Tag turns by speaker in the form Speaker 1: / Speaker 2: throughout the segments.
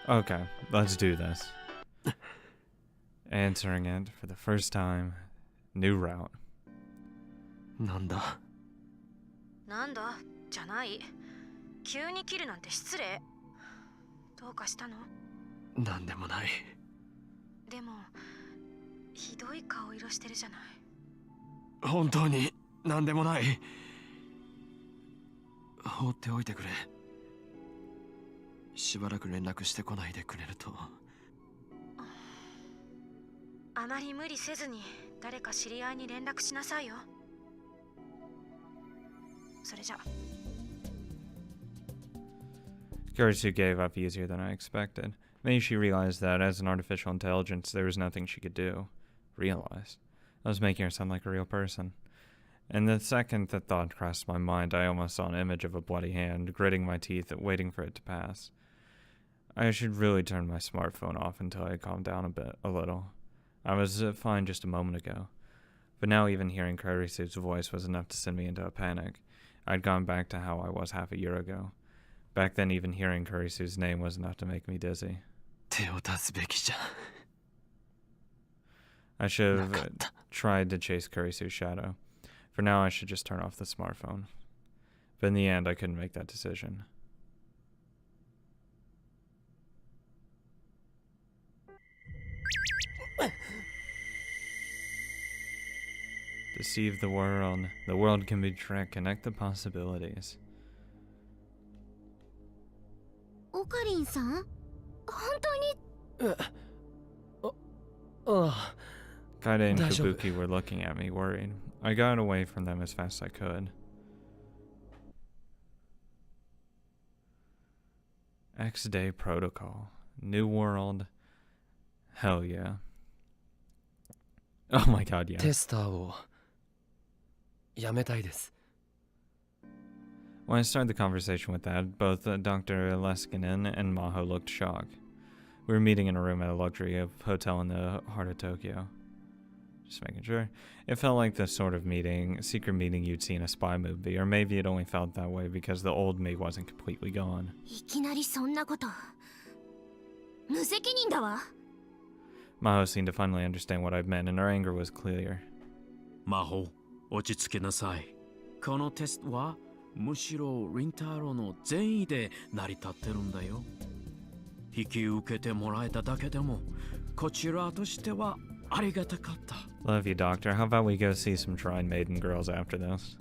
Speaker 1: Okay, let's do this. Answering it for the first time. New route.
Speaker 2: なんだ
Speaker 3: なんだじゃない。急に切るなんて失礼。どうかしたの？
Speaker 2: なんでもない。
Speaker 3: でもひどい顔色してるじゃない。
Speaker 2: 本当になんでもない。放っておいてくれ。しばらく連絡してこないでくれると。
Speaker 3: あまり無理せずに誰か知り合いに連絡しなさいよ。それじゃ。
Speaker 1: Kurisu gave up easier than I expected. Maybe she realized that as an artificial intelligence, there was nothing she could do. Realize. I was making her sound like a real person. And the second the thought crossed my mind, I almost saw an image of a bloody hand, gritting my teeth, waiting for it to pass. I should really turn my smartphone off until I calmed down a little. I was fine just a moment ago. But now even hearing Kurisu's voice was enough to send me into a panic. I'd gone back to how I was half a year ago. Back then, even hearing Kurisu's name was enough to make me dizzy. I should have tried to chase Kurisu's shadow. For now, I should just turn off the smartphone. But in the end, I couldn't make that decision. Deceive the world. The world can be tricked. Connect the possibilities.
Speaker 4: オカリンさん、本当に。
Speaker 1: Kaide and Kabuki were looking at me, worried. I got away from them as fast as I could. X-Day Protocol. New world. Hell yeah. Oh my god, yeah.
Speaker 2: テスターをやめたいです。
Speaker 1: When I started the conversation with that, both Dr. Leskinen and Maho looked shocked. We were meeting in a room at a luxury hotel in the heart of Tokyo. Just making sure. It felt like the sort of secret meeting you'd see in a spy movie, or maybe it only felt that way because the old me wasn't completely gone.
Speaker 4: いきなりそんなこと。無責任だわ。
Speaker 1: Maho seemed to finally understand what I'd meant, and her anger was clear.
Speaker 5: マホ、落ち着けなさい。このテストはむしろリンタロウの善意で成り立ってるんだよ。引き受けてもらえただけでも、こちらとしてはありがたかった。
Speaker 1: Love you, Doctor. How about we go see some Shrine Maiden girls after this?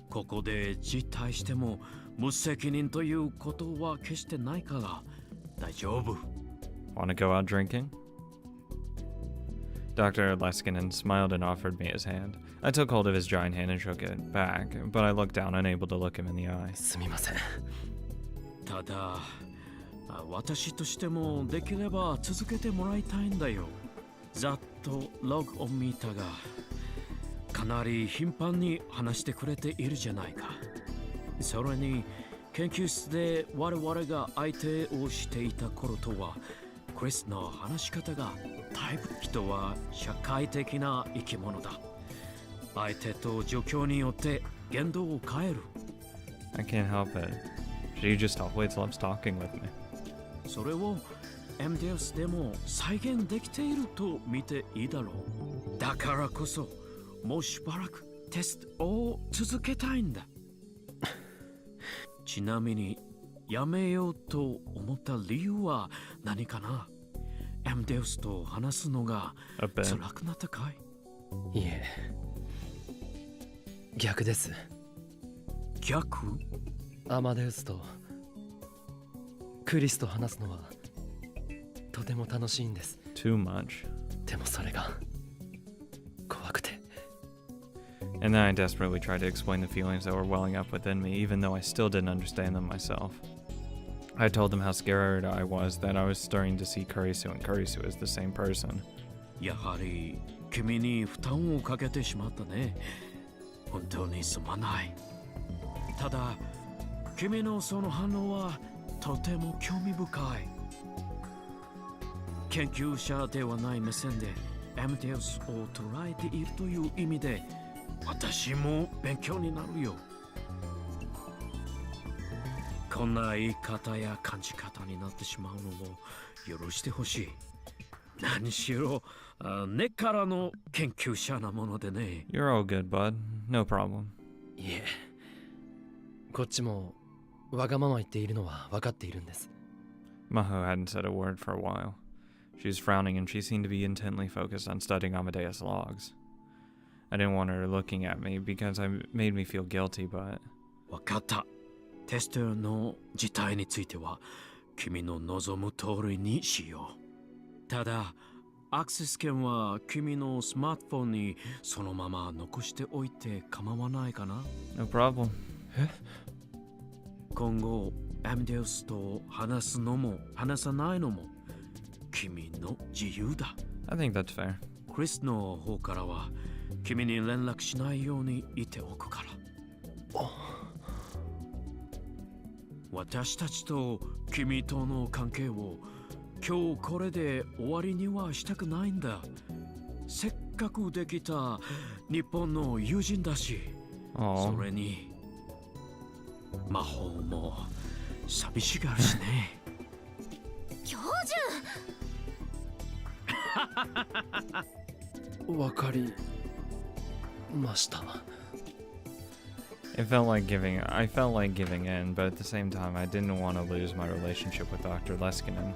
Speaker 5: ここで辞退しても無責任ということは決してないから大丈夫。
Speaker 1: Want to go out drinking? Dr. Leskinen smiled and offered me his hand. I took hold of his giant hand and shook it back, but I looked down, unable to look him in the eye.
Speaker 2: すみません。
Speaker 5: ただ、私としてもできれば続けてもらいたいんだよ。ざっとログを見たが、かなり頻繁に話してくれているじゃないか。それに、研究室で我々が相手をしていた頃とは、クリスの話し方がだいぶ人は社会的な生き物だ。相手と状況によって言動を変える。
Speaker 1: I can't help it. She just always loves talking with me.
Speaker 5: それを MDS でも再現できていると見ていいだろう。だからこそ、もうしばらくテストを続けたいんだ。ちなみに、やめようと思った理由は何かな？ MDS と話すのが辛くなったかい？
Speaker 2: いえ、逆です。
Speaker 5: 逆？
Speaker 2: アマデウスとクリスと話すのはとても楽しいんです。
Speaker 1: Too much.
Speaker 2: でもそれが怖くて。
Speaker 1: And then I desperately tried to explain the feelings that were welling up within me, even though I still didn't understand them myself. I told them how scared I was that I was starting to see Kurisu and Kurisu as the same person.
Speaker 5: やはり君に負担をかけてしまったね。本当にすまない。ただ、君のその反応はとても興味深い。研究者ではない目線で MDS を捉えているという意味で私も勉強になるよ。こんな言い方や感じ方になってしまうのも許してほしい。何しろ根っからの研究者なものでね。
Speaker 1: You're all good, bud. No problem.
Speaker 2: いえ、こっちもわがまま言っているのは分かっているんです。
Speaker 1: Maho hadn't said a word for a while. She was frowning and she seemed to be intently focused on studying Amadeus' logs. I didn't want her looking at me because it made me feel guilty, but...
Speaker 5: わかった。テストの事態については君の望む通りにしよう。ただ、アクセス権は君のスマートフォンにそのまま残しておいて構わないかな？
Speaker 1: No problem.
Speaker 5: 今後、アマデウスと話すのも話さないのも君の自由だ。
Speaker 1: I think that's fair.
Speaker 5: クリスの方からは君に連絡しないように言っておくから。私たちと君との関係を今日これで終わりにはしたくないんだ。せっかくできた日本の友人だし。
Speaker 1: Aww.
Speaker 5: それに魔法も寂しがるしね。
Speaker 4: 教
Speaker 2: 分かりました。
Speaker 1: I felt like giving in, but at the same time, I didn't want to lose my relationship with Dr. Leskinen.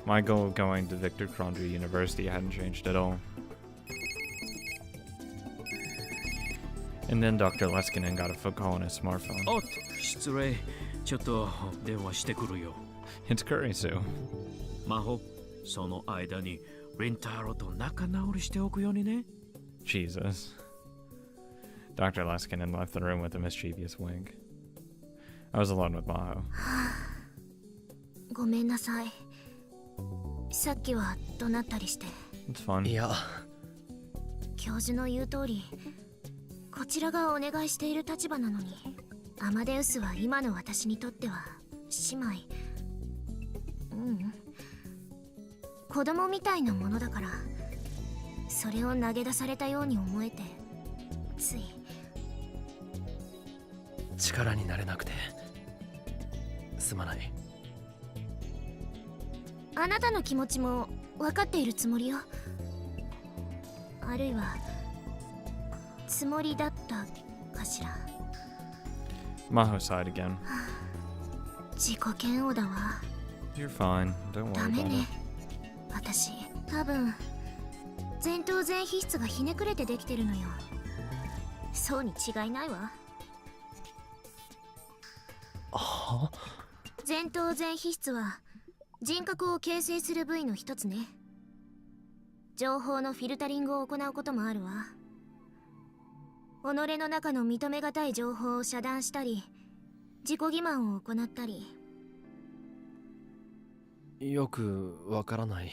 Speaker 1: My goal of going to Victor Krondru University hadn't changed at all. And then Dr. Leskinen got a phone call on his smartphone.
Speaker 5: おっと、失礼。ちょっと電話してくるよ。
Speaker 1: It's Kurisu.
Speaker 5: 魔法、その間にリンタロと仲直りしておくようにね。
Speaker 1: Jesus. Dr. Leskinen left the room with a mischievous wink. I was alone with Maho.
Speaker 4: ごめんなさい。さっきは怒鳴ったりして。
Speaker 1: It's fun.
Speaker 2: いや、
Speaker 4: 教授の言う通り、こちらがお願いしている立場なのに、アマデウスは今の私にとっては姉妹。子供みたいなものだから、それを投げ出されたように思えて、つい。
Speaker 2: 力になれなくてすまない。
Speaker 4: あなたの気持ちも分かっているつもりよ。あるいはつもりだったかしら。
Speaker 1: Maho sighed again.
Speaker 4: 自己嫌悪だわ。
Speaker 1: You're fine. Don't
Speaker 4: ダ
Speaker 1: worry
Speaker 4: メ
Speaker 1: about
Speaker 4: ね
Speaker 1: it.
Speaker 4: 私多分前頭前皮質がひねくれてできてるのよ。そうに違いないわ。
Speaker 2: は？
Speaker 4: 前頭前皮質は人格を形成する部位の一つね。情報のフィルタリングを行うこともあるわ。己の中の認めがたい情報を遮断したり、自己欺瞞を行ったり。
Speaker 2: よくわからない。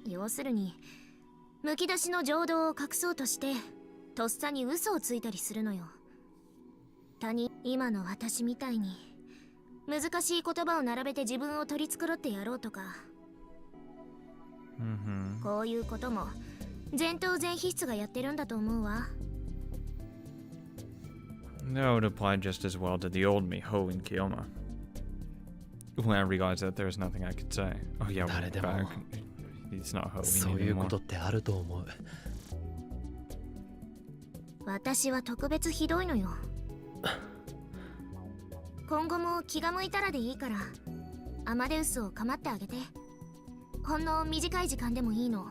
Speaker 4: 要するにむき出しの情動を隠そうとしてとっさに嘘をついたりするのよ。今の私みたいに難しい言葉を並べて自分を取り繕ってやろうとか、こういうことも前頭前皮質がやってるんだと思うわ。
Speaker 1: That would apply just as well to the old Miho in Kiyoma. When I realized that there was nothing I could say. Oh yeah, we're back. It's not Ho
Speaker 2: そういうこ
Speaker 1: anymore.
Speaker 2: とってあると思う。
Speaker 4: 私は特別ひどいのよ。今後も気が向いたらでいいからアマデウスを構ってあげて。ほんの短い時間でもいいの。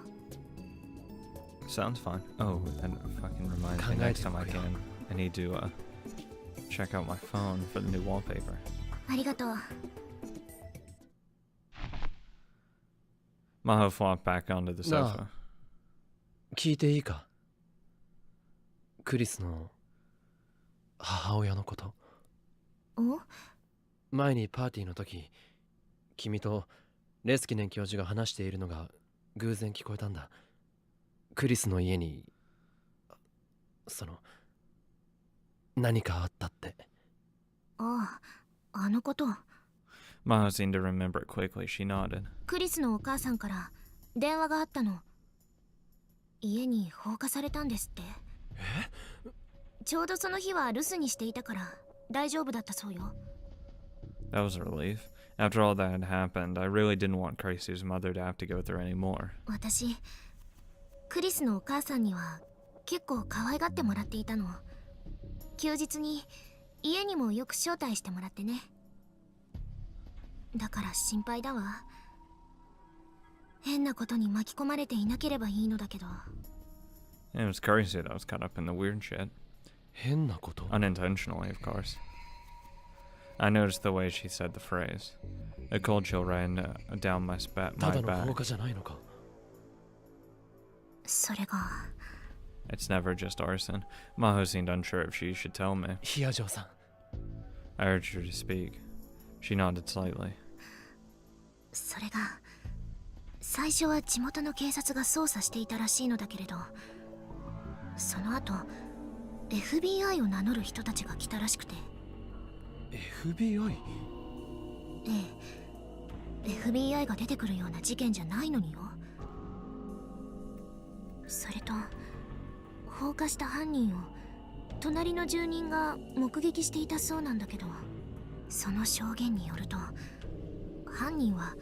Speaker 1: Sounds fun. Oh, that fucking reminds me. Next time I can, I need to check out my phone for the new wallpaper.
Speaker 4: ありがとう。
Speaker 1: Maho flopped back onto the sofa.
Speaker 2: 聞いていいか？クリスの母親のこと。
Speaker 4: お？
Speaker 2: 前にパーティーの時、君とレスキネン教授が話しているのが偶然聞こえたんだ。クリスの家に何かあったって。
Speaker 4: ああ、あのこと。
Speaker 1: Maho seemed to remember it quickly. She nodded.
Speaker 4: クリスのお母さんから電話があったの。家に放火されたんですって。ちょうどその日は留守にしていたから大丈夫だったそうよ。
Speaker 1: That was a relief. After all that had happened, I really didn't want Karisu's mother to have to go through any more.
Speaker 4: 私クリスのお母さんには結構可愛がってもらっていたの。休日に家にもよく招待してもらってね。だから心配だわ。変なことに巻き込まれていなければいいのだけど。
Speaker 1: It was Karisu that was caught up in the weird shit.
Speaker 2: 変なこと
Speaker 1: Unintentionally, of course. I noticed the way she said the phrase. A cold chill ran down my
Speaker 2: ただ
Speaker 1: back.
Speaker 2: の放火じゃないのか。
Speaker 4: それが
Speaker 1: It's never just arson. Maho seemed unsure if she should tell me.
Speaker 2: ヒヤジョーさん、
Speaker 1: I urged her to speak. She nodded slightly.
Speaker 4: それが最初は地元の警察が捜査していたらしいのだけれど、その後 FBI を名乗る人たちが来たらしくて。
Speaker 2: FBI？
Speaker 4: ええ、 FBI が出てくるような事件じゃないのによ。それと放火した犯人を隣の住人が目撃していたそうなんだけど、その証言によると犯人は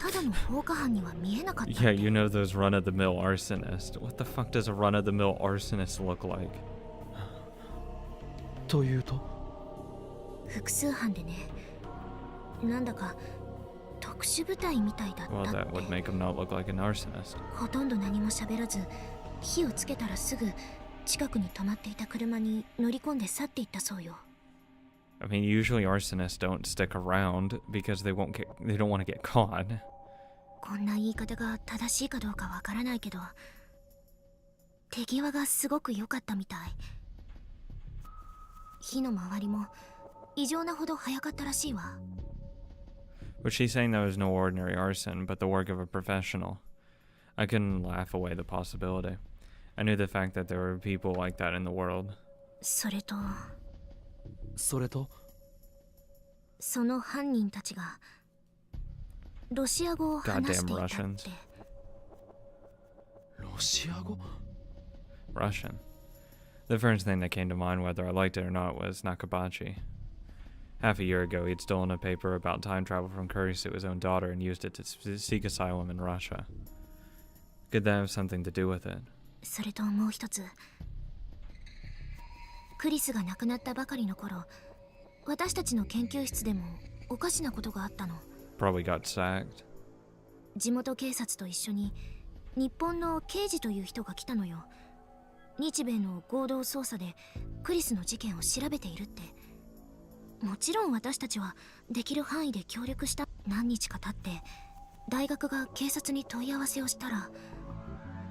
Speaker 4: ただの放火犯には見えなかったって。
Speaker 1: Yeah, you know those run-of-the-mill arsonists. What the fuck does a run-of-the-mill arsonist look like?
Speaker 2: というと
Speaker 4: 複数犯でね、なんだか特殊部隊みたいだった
Speaker 1: Well,
Speaker 4: っ
Speaker 1: that would
Speaker 4: て。
Speaker 1: make him not look like an arsonist.
Speaker 4: ほとんど何も喋らず、火をつけたらすぐ近くに止まっていた車に乗り込んで去っていったそうよ。
Speaker 1: I mean, usually arsonists don't stick around because they don't want to get caught.
Speaker 4: こんな言い方が正しいかどうかわからないけど、手際がすごく良かったみたい。火の周りも異常なほど早かったらしいわ。
Speaker 1: But she's saying that was no ordinary arson, but the work of a professional. I couldn't laugh away the possibility. I knew the fact that there were people like that in the world.
Speaker 4: それと
Speaker 2: それと
Speaker 4: その犯人たちがロシア語を話していたって。
Speaker 1: Goddamn Russians.
Speaker 2: ロシア語？
Speaker 1: Russian. The first thing that came to mind, whether I liked it or not, was Nakabachi. Half a year ago, he'd stolen a paper about time travel from Kurisu, his own daughter, and used it to seek asylum in Russia. Could that have something to do with it?
Speaker 4: それともう一つ、クリスが亡くなったばかりの頃、私たちの研究室でもおかしなことがあったの。
Speaker 1: Probably got sacked.
Speaker 4: 地元警察と一緒に日本の刑事という人が来たのよ。日米の合同捜査でクリスの事件を調べているって。もちろん私たちはできる範囲で協力した。何日か経って大学が警察に問い合わせをしたら、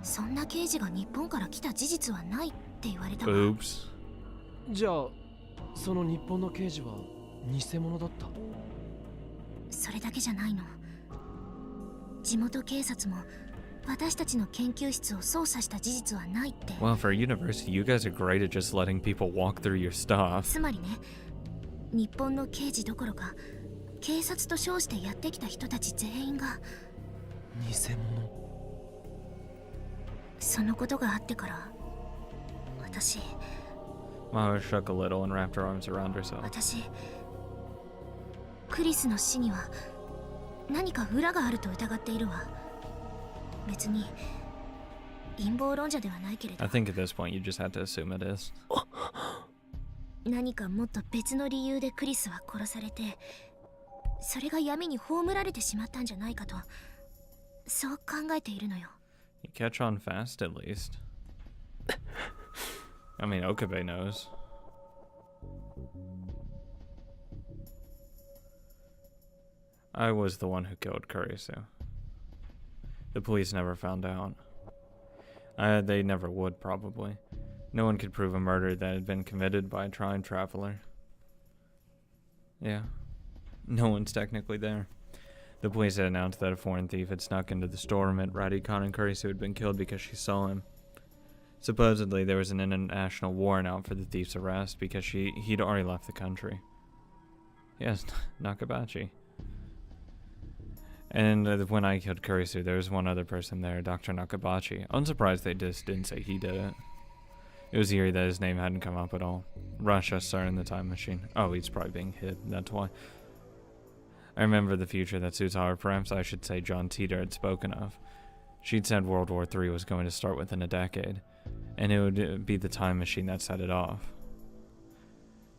Speaker 4: そんな刑事が日本から来た事実はないって言われたわ。
Speaker 1: Oops.
Speaker 2: じゃあその日本の刑事は偽物だった？
Speaker 4: それだけじゃないの。地元警察も私たちの研究室を捜査した事実はないって。
Speaker 1: Well, for a university, you guys are great at just letting people walk through your stuff.
Speaker 4: つまりね、日本の刑事どころか警察と称してやってきた人たち全員が
Speaker 2: 偽物？
Speaker 4: そのことがあってから私
Speaker 1: Maho shook a little and wrapped her arms around herself.
Speaker 4: クリスの死には何か裏があると疑っているわ。別に陰謀論者ではないけれど、
Speaker 1: I think at this point you just had to assume it is.
Speaker 4: 何かもっと別の理由でクリスは殺されて、それが闇に葬られてしまったんじゃないかと、そう考えているのよ。
Speaker 1: You catch on fast, at least. I mean, Okabe knows. I was the one who killed Kurisu. The police never found out. They never would, probably. No one could prove a murder that had been committed by a time traveler. Yeah. No one's technically there. The police had announced that a foreign thief had snuck into the storeroom at Radikon and Kurisu had been killed because she saw him. Supposedly, there was an international warrant out for the thief's arrest because he'd already left the country. Yes, Nakabachi. And when I killed Kurisu, there was one other person there, Dr. Nakabachi. Unsurprised they just didn't say he did it. It was eerie that his name hadn't come up at all. Russia starting the time machine. Oh, he's probably being hid, that's why. I remember the future that Suits, or perhaps I should say John Teeter had spoken of. She'd said World War III was going to start within a decade, and it would be the time machine that set it off.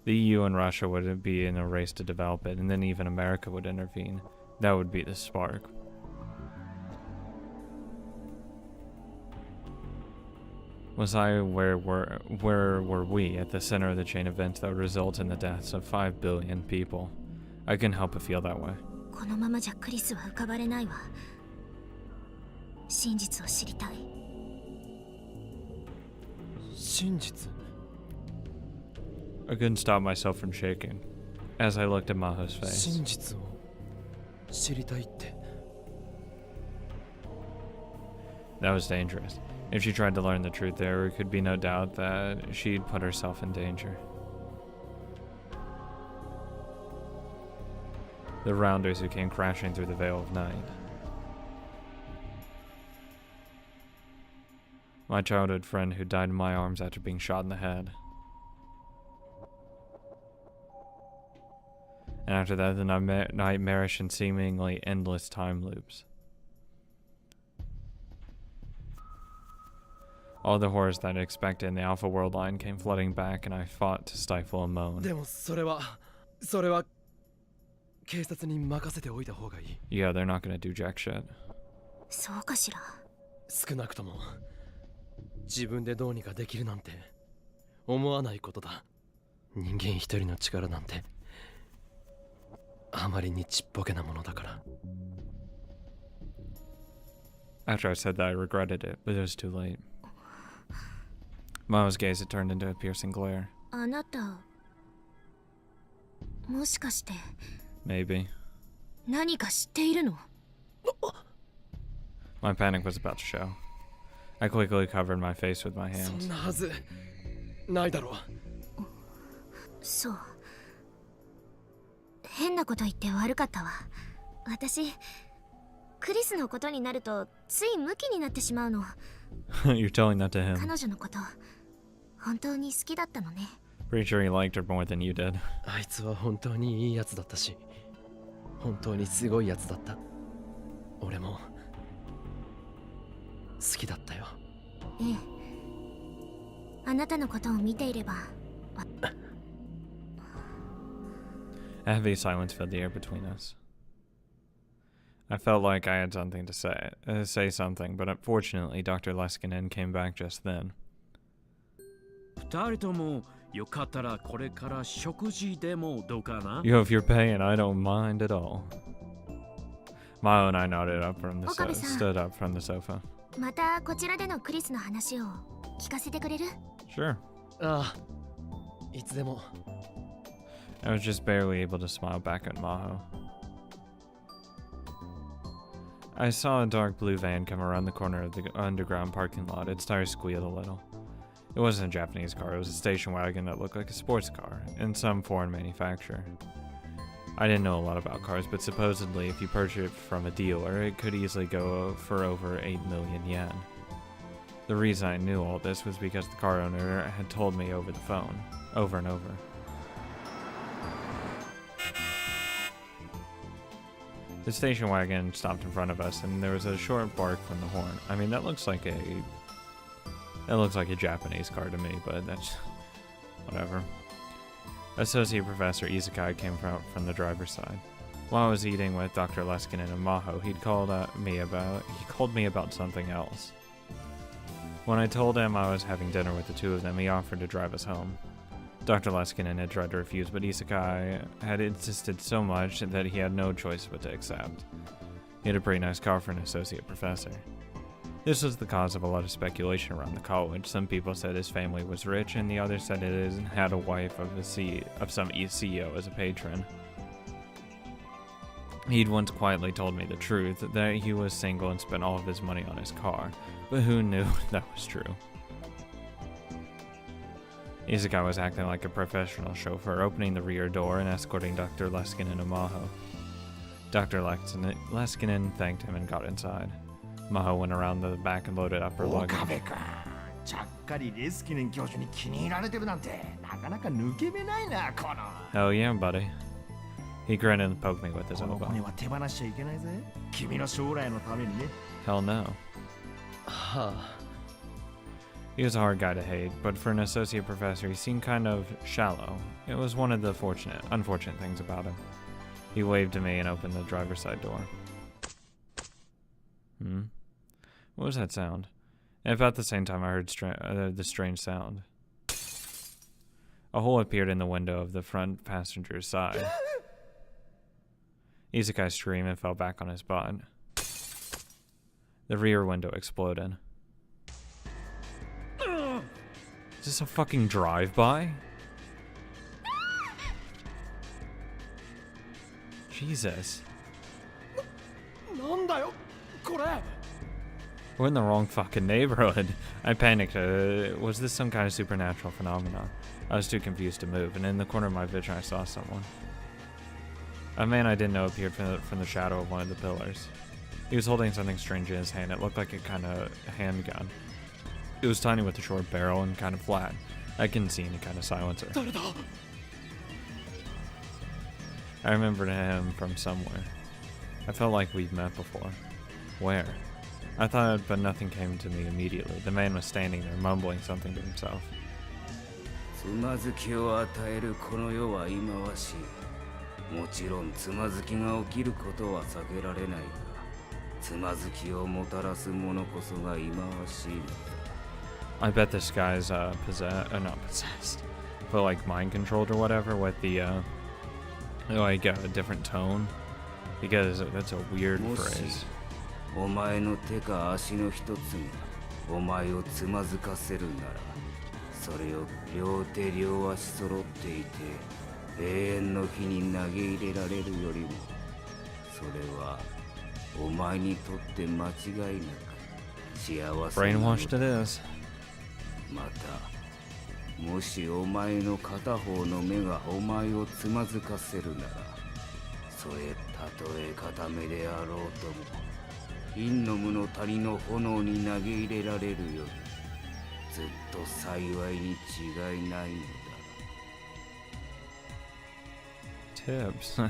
Speaker 1: The EU and Russia would be in a race to develop it, and then even America would intervene. That would be the spark. Was I where were we at the center of the chain of events that would result in the deaths of 5 billion people? I couldn't help but feel that way.
Speaker 4: このままじゃクリスは浮かばれないわ。真実を知りたい。
Speaker 2: 真実
Speaker 1: I couldn't stop myself from shaking as I looked at Maho's face.
Speaker 2: 真実を知りたいって
Speaker 1: That was dangerous. If she tried to learn the truth, there could be no doubt that she'd put herself in danger. The rounders who came crashing through the veil of night. My childhood friend who died in my arms after being shot in the head. And after that, the nightmarish and seemingly endless time loops. All the horrors that I expected in the Alpha World line came flooding back, and I fought to stifle a moan.
Speaker 2: でもそれは警察に任せておいた方がいい
Speaker 1: Yeah, they're not gonna do jack shit.
Speaker 4: そうかしら。
Speaker 2: 少なくとも自分でどうにかできるなんて思わないことだ人間一人の力なんてあまりにちっぽけなものだから
Speaker 1: After I said that, I regretted it, but it was too late. Mao's gaze had turned into a piercing glare.
Speaker 4: あなた、もしかして
Speaker 1: Maybe.
Speaker 4: 何か知っているの？
Speaker 1: My panic was about to show. I quickly covered my face with my
Speaker 2: そ
Speaker 1: hands.
Speaker 2: んなはずないだろう
Speaker 4: そう。変なこと言って悪かったわ。私、クリスのことになるとついムキになってしまうの。
Speaker 1: You're telling that to him.
Speaker 4: 彼女のこと、本当に好きだったのね。
Speaker 1: Pretty sure he liked her more than you did.
Speaker 2: あいつは本当にいいやつだったし本当にすごいやつだった俺も好きだったよ
Speaker 4: ええ。あなたのことを見ていれば。
Speaker 1: A heavy silence filled the air between us. I felt like I had something to say something, but unfortunately Dr. Leskinen came back just then.
Speaker 5: 二人ともよかったらこれから食事でもどうかな
Speaker 1: Yo, if you're paying, I don't mind at all. Mao and I stood up from the sofa.
Speaker 4: またこちらでのクリスの話を聞かせてくれる？
Speaker 1: Sure.
Speaker 2: ああいつでも
Speaker 1: I was just barely able to smile back at Maho. I saw a dark blue van come around the corner of the underground parking lot. Its tires squealed a little. It wasn't a Japanese car, it was a station wagon that looked like a sports car, in some foreign manufacturer. I didn't know a lot about cars, but supposedly if you purchased it from a dealer, it could easily go for over 8 million yen. The reason I knew all this was because the car owner had told me over the phone, over and over. The station wagon stopped in front of us, and there was a short bark from the horn. I mean, that looks like a Japanese car to me, but that's whatever. Associate Professor Izakai came from the driver's side. While I was eating with Dr. Leskinen and Maho, he called me about something else. When I told him I was having dinner with the two of them, he offered to drive us home. Dr. Leskinen had tried to refuse, but Izakai had insisted so much that he had no choice but to accept. He had a pretty nice car for an associate professor. This was the cause of a lot of speculation around the college. Some people said his family was rich, and the others said it had a wife of some CEO as a patron. He'd once quietly told me the truth, that he was single and spent all of his money on his car, but who knew that was true? Izakai was acting like a professional chauffeur, opening the rear door and escorting Dr. Leskinen and Maho. Dr. Leskinen thanked him and got inside. Maho went around the back and loaded up her luggage.
Speaker 6: ちゃっかりレスキネン教授に気に入られてるなんてなかなか抜け目ないなこの
Speaker 1: Hell yeah, buddy. He grinned and poked me with his
Speaker 6: この
Speaker 1: elbow.
Speaker 6: 骨は手放しちゃいけないぜ。君の将来のためにね。
Speaker 1: Hell no.
Speaker 2: はあ
Speaker 1: He was a hard guy to hate, but for an associate professor, he seemed kind of shallow. It was one of the unfortunate things about him. He waved to me and opened the driver's side door. What was that sound? And about the same time, I heard the strange sound. A hole appeared in the window of the front passenger's side. Isekai screamed and fell back on his butt. The rear window exploded. Is this a fucking drive-by? Jesus.
Speaker 6: なんだよこれ。
Speaker 1: We're in the wrong fucking neighborhood. I panicked. Was this some kind of supernatural phenomenon? I was too confused to move, and in the corner of my vision I saw someone. A man I didn't know appeared from the shadow of one of the pillars. He was holding something strange in his hand. It looked like a kind of handgun. It was tiny with a short barrel and kind of flat. I couldn't see any kind of silencer.
Speaker 2: 誰だ
Speaker 1: I remembered him from somewhere. I felt like we'd met before. Where? I thought, but nothing came to me immediately. The man was standing there, mumbling something to himself.
Speaker 7: つまずきを与えるこの世は忌まわしい。もちろんつまずきが起きることは避けられないが、つまずきをもたらすものこそが忌まわしいのだ。
Speaker 1: I bet this guy's not possessed, but like mind controlled or whatever with the like a different tone, because that's a weird
Speaker 7: もし
Speaker 1: phrase.
Speaker 7: お前の手か足の一つがお前をつまずかせるなら、それを両手両足揃っていて永遠の火に投げ入れられるよりも、それはお前にとって間違いなく幸せなのだ。
Speaker 1: Brainwashed it is.
Speaker 7: また、もしお前の片方の目がお前をつまずかせるなら、それたとえ片目であろうとも、陰の無の谷の炎に投げ入れられるより、ずっと幸いに違いないのだ。
Speaker 1: Tips.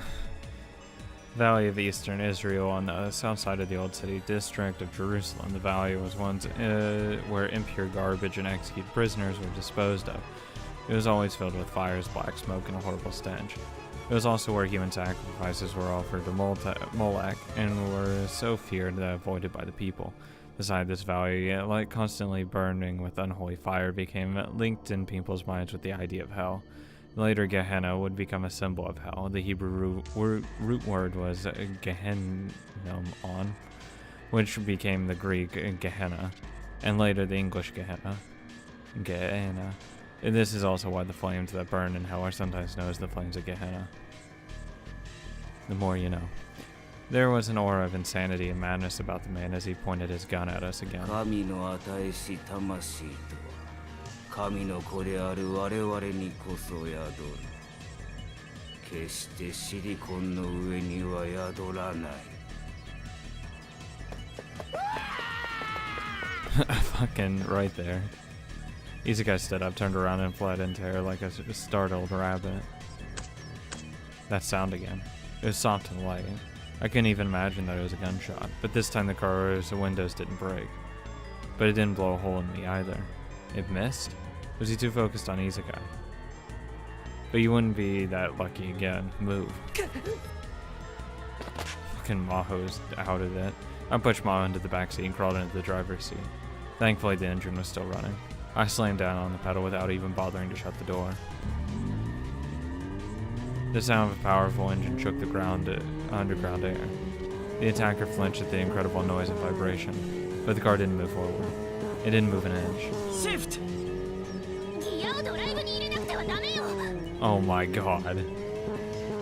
Speaker 1: Valley of Eastern Israel on the south side of the Old City District of Jerusalem. The valley was once where impure garbage and executed prisoners were disposed of. It was always filled with fires, black smoke, and a horrible stench. It was also where human sacrifices were offered to Molech and were so feared that avoided by the people. The side of this valley, like constantly burning with unholy fire, became linked in people's minds with the idea of hell. Later, Gehenna would become a symbol of hell. The Hebrew root word was Gehennom, which became the Greek Gehenna, and later the English Gehenna. And this is also why the flames that burn in hell are sometimes known as the flames of Gehenna. The more you know. There was an aura of insanity and madness about the man as he pointed his gun at us again.
Speaker 7: 神の与えし魂とは、神の子である我々にこそ宿る。決してシリコンの上には宿らない。
Speaker 1: Fucking right there. Isekai stood up, turned around, and fled in terror like a startled rabbit. That sound again. It was soft and light. I couldn't even imagine that it was a gunshot, but this time the car's windows didn't break. But it didn't blow a hole in me either. It missed? Was he too focused on Isekai? But you wouldn't be that lucky again. Move. Fucking Maho's out of it. I pushed Maho into the backseat and crawled into the driver's seat. Thankfully the engine was still running. I slammed down on the pedal without even bothering to shut the door. The sound of a powerful engine shook the underground air. The attacker flinched at the incredible noise and vibration, but the car didn't move forward. It didn't move an inch.
Speaker 2: Shift!
Speaker 1: Oh my god.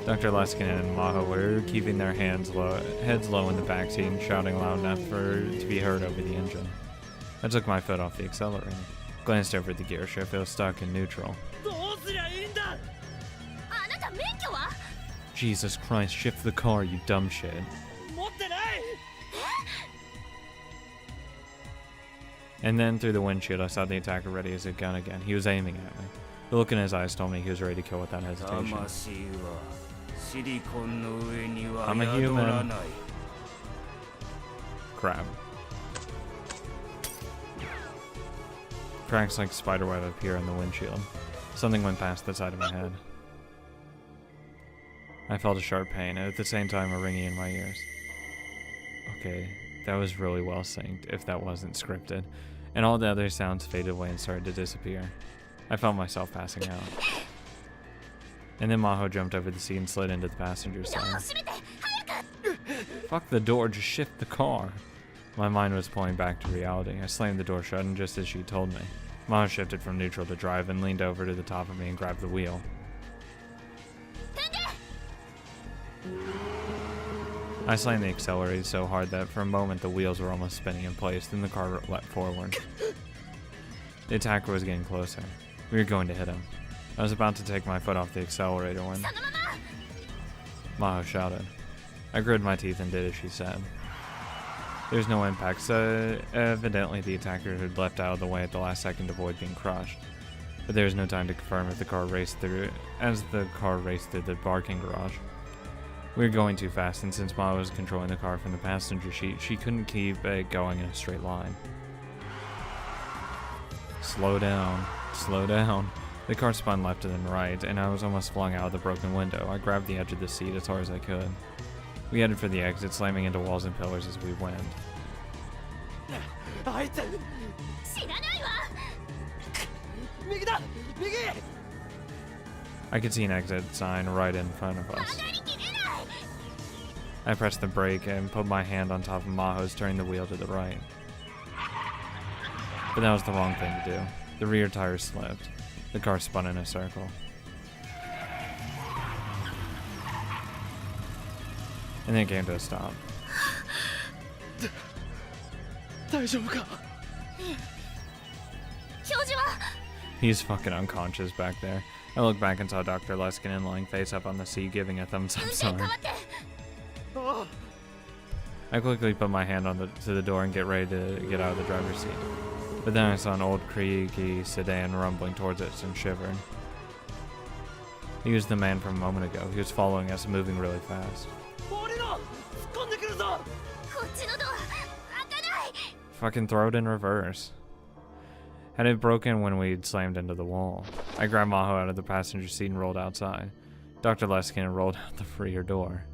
Speaker 1: Dr. Leskinen and Maho were keeping their heads low in the backseat and shouting loud enough to be heard over the engine. I took my foot off the accelerator, glanced over at the gear shift. It was stuck in neutral. Jesus Christ, shift the car, you dumb shit. And then through the windshield, I saw the attacker ready as a gun again. He was aiming at me. The look in his eyes told me he was ready to kill without hesitation.
Speaker 7: 魂はシリコンの上には
Speaker 1: I'm a
Speaker 7: 宿
Speaker 1: human.
Speaker 7: らない。
Speaker 1: Crap. Cracks like spiderweb appear on the windshield. Something went past the side of my head. I felt a sharp pain, and at the same time a ringing in my ears. Okay, that was really well synced, if that wasn't scripted. And all the other sounds faded away and started to disappear. I felt myself passing out. And then Maho jumped over the seat and slid into the passenger side. Fuck the door, just shift the car. My mind was pulling back to reality. I slammed the door shut, and just as she told me, Maho shifted from neutral to drive and leaned over to the top of me and grabbed the wheel. I slammed the accelerator so hard that for a moment the wheels were almost spinning in place, then the car leapt forward. The attacker was getting closer. We were going to hit him. I was about to take my foot off the accelerator when Maho shouted. I gritted my teeth and did as she said. There was no impact, so evidently the attacker had leapt out of the way at the last second to avoid being crushed. But there was no time to confirm as the car raced through the parking garage. We were going too fast, and since Ma was controlling the car from the passenger seat, she couldn't keep it going in a straight line. Slow down, slow down. The car spun left and then right, and I was almost flung out of the broken window. I grabbed the edge of the seat as hard as I could. We headed for the exit, slamming into walls and pillars as we went. I could see an exit sign right in front of us. I pressed the brake and put my hand on top of Maho's, turning the wheel to the right. But that was the wrong thing to do. The rear tire slipped. The car spun in a circle. And then it came to a stop. He's fucking unconscious back there. I looked back and saw Dr. Leskinen lying face up on the seat, giving a thumbs up sign. I quickly put my hand to the door and get ready to get out of the driver's seat. But then I saw an old creaky sedan rumbling towards us and shivered. He was the man from a moment ago. He was following us, moving really fast. Fucking throw it in reverse. Had it broken when we'd slammed into the wall. I grabbed Maho out of the passenger seat and rolled outside. Dr. Leskinen rolled out the rear door.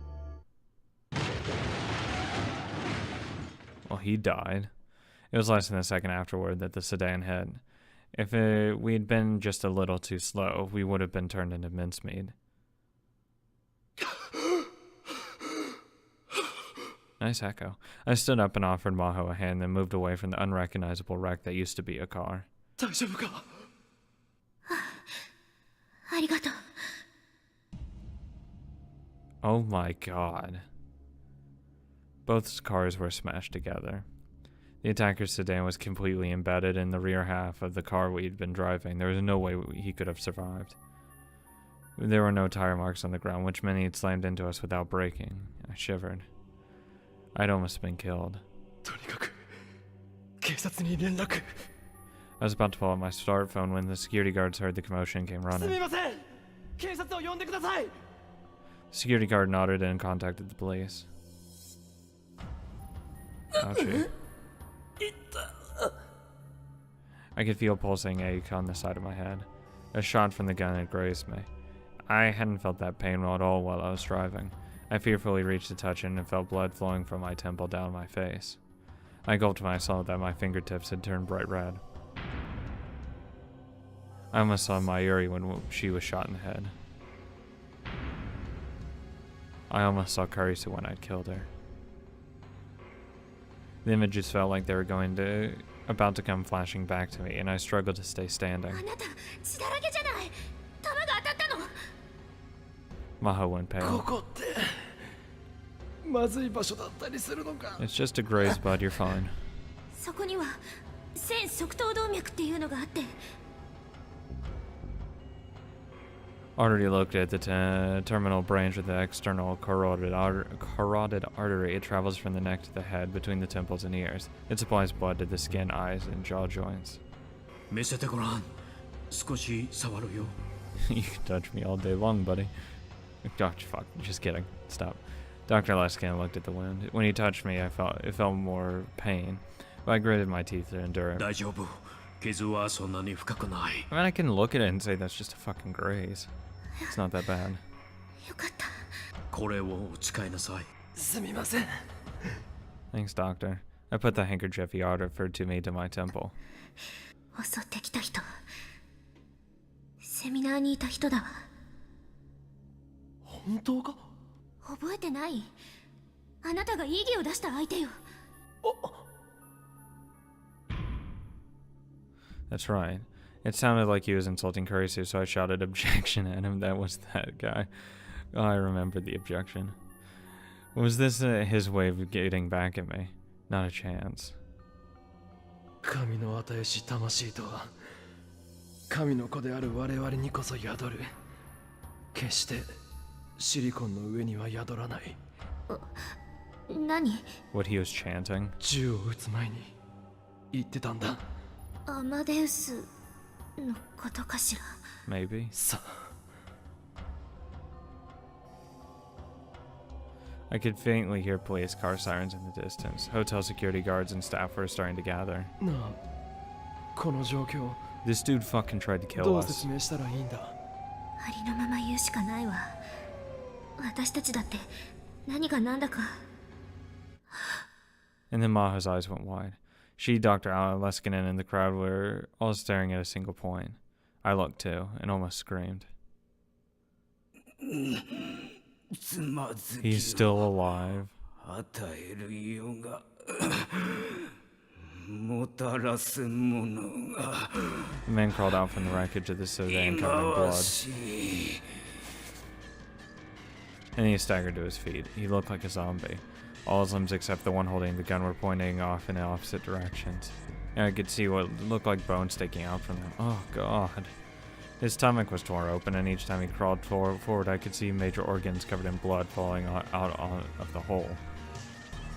Speaker 1: Well, he died. It was less than a second afterward that the sedan hit. If we'd been just a little too slow, we would have been turned into mincemeat. Nice echo. I stood up and offered Maho a hand, then moved away from the unrecognizable wreck that used to be a car. Oh my god. Both cars were smashed together. The attacker's sedan was completely embedded in the rear half of the car we'd been driving. There was no way he could have survived. There were no tire marks on the ground, which meant he'd slammed into us without braking. I shivered. I'd almost been killed. I was about to pull out my smartphone when the security guards heard the commotion and came running. The security guard nodded and contacted the police. Ouchie. I could feel pulsing ache on the side of my head. A shot from the gun had grazed me. I hadn't felt that pain at all while I was driving. I fearfully reached to touch it and felt blood flowing from my temple down my face. I gulped when I saw that my fingertips had turned bright red. I almost saw Mayuri when she was shot in the head. I almost saw Karisu when I'd killed her. The images felt like they were about to come flashing back to me, and I struggled to stay standing. Maho went pale. It's just a graze, bud. You're fine. Already looked at the terminal branch of the external carotid artery. It travels from the neck to the head, between the temples and ears. It supplies blood to the skin, eyes, and jaw joints. You can touch me all day long, buddy. Fuck, just kidding. Stop. Dr. Luskin looked at the wound. When he touched me, it felt more pain. But I gritted my teeth to endure it.
Speaker 5: 大丈夫。傷はそんなに深くない。
Speaker 1: I mean, I can look at it and say that's just a fucking graze. It's not that bad.
Speaker 4: よかった。
Speaker 5: これをお使いなさい。
Speaker 2: すみません。
Speaker 1: Thanks, doctor. I put the handkerchief he offered to me to my temple.
Speaker 4: 襲ってきた人、セミナーにいた人だわ。
Speaker 2: 本当か？
Speaker 4: 覚えてない？あなたが異議を出した相手よ。
Speaker 1: That's right. It sounded like he was insulting Kurisu, so I shouted objection at him. That was that guy. Oh, I remembered the objection. Was this his way of getting back at me? Not a chance.
Speaker 2: 神の与えし魂とは神の子である我々にこそ宿る。決してシリコンの上には宿らない。
Speaker 4: 何？
Speaker 1: What he was chanting?
Speaker 2: 銃を撃つ前に言ってたんだ。
Speaker 4: アマデウスのことかしら。
Speaker 1: Maybe.
Speaker 2: さ
Speaker 1: I could faintly hear police car sirens in the distance. Hotel security guards and staff were starting to gather.
Speaker 2: なあ、この状況
Speaker 1: This dude fucking tried to
Speaker 2: ど
Speaker 1: kill
Speaker 2: う
Speaker 1: us.
Speaker 2: 説明したらいいんだ。
Speaker 4: ありのまま言うしかないわ。私たちだって何が何だか。
Speaker 1: And then Maho's eyes went wide. She, Dr. Leskinen, and the crowd were all staring at a single point. I looked too, and almost screamed. He's still alive. The man crawled out from the wreckage of the sedan covered in blood. And he staggered to his feet. He looked like a zombie. All his limbs except the one holding the gun were pointing off in opposite directions. And I could see what looked like bones sticking out from them. Oh, God. His stomach was torn open, and each time he crawled forward, I could see major organs covered in blood falling out of the hole.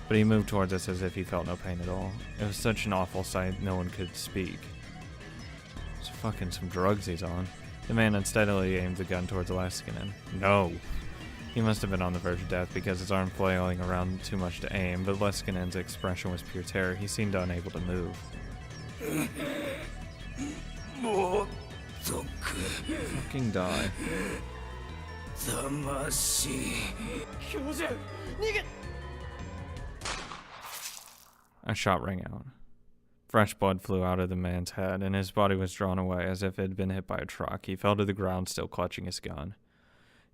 Speaker 1: But he moved towards us as if he felt no pain at all. It was such an awful sight, no one could speak. It's fucking some drugs he's on. The man unsteadily aimed the gun towards Leskinen. No! He must have been on the verge of death because his arm flailing around too much to aim, but Leskinen's expression was pure terror. He seemed unable to move. Fucking die. A shot rang out. Fresh blood flew out of the man's head, and his body was drawn away as if it had been hit by a truck. He fell to the ground, still clutching his gun.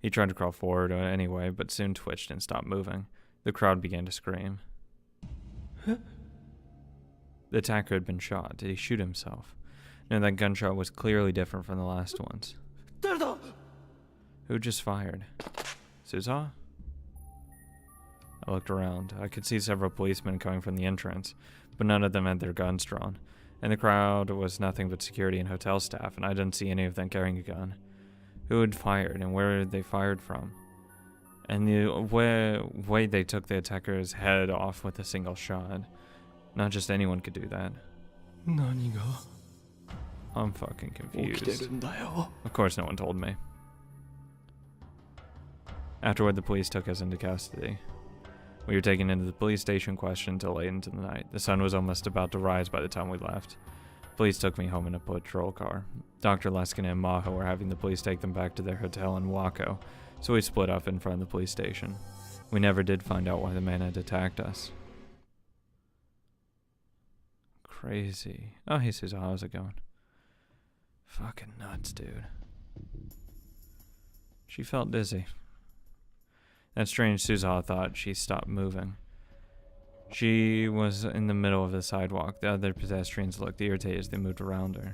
Speaker 1: He tried to crawl forward anyway, but soon twitched and stopped moving. The crowd began to scream. The attacker had been shot. Did he shoot himself? No, that gunshot was clearly different from the last ones. Who just fired? Suza? I looked around. I could see several policemen coming from the entrance, but none of them had their guns drawn. And the crowd was nothing but security and hotel staff, and I didn't see any of them carrying a gun. Who had fired, and where they fired from? And the way they took the attacker's head off with a single shot. Not just anyone could do that.
Speaker 2: 何が
Speaker 1: I'm fucking
Speaker 2: 起きて
Speaker 1: confused.
Speaker 2: るんだよ。
Speaker 1: Of course no one told me. Afterward, the police took us into custody. We were taken into the police station, questioned till late into the night. The sun was almost about to rise by the time we left. Police took me home in a patrol car. Dr. Leskinen and Maho were having the police take them back to their hotel in Waco, so we split up in front of the police station. We never did find out why the man had attacked us. Crazy. Oh, hey Susan, how's it going? Fucking nuts, dude. She felt dizzy. That strange Suza thought she stopped moving. She was in the middle of the sidewalk. The other pedestrians looked irritated as they moved around her.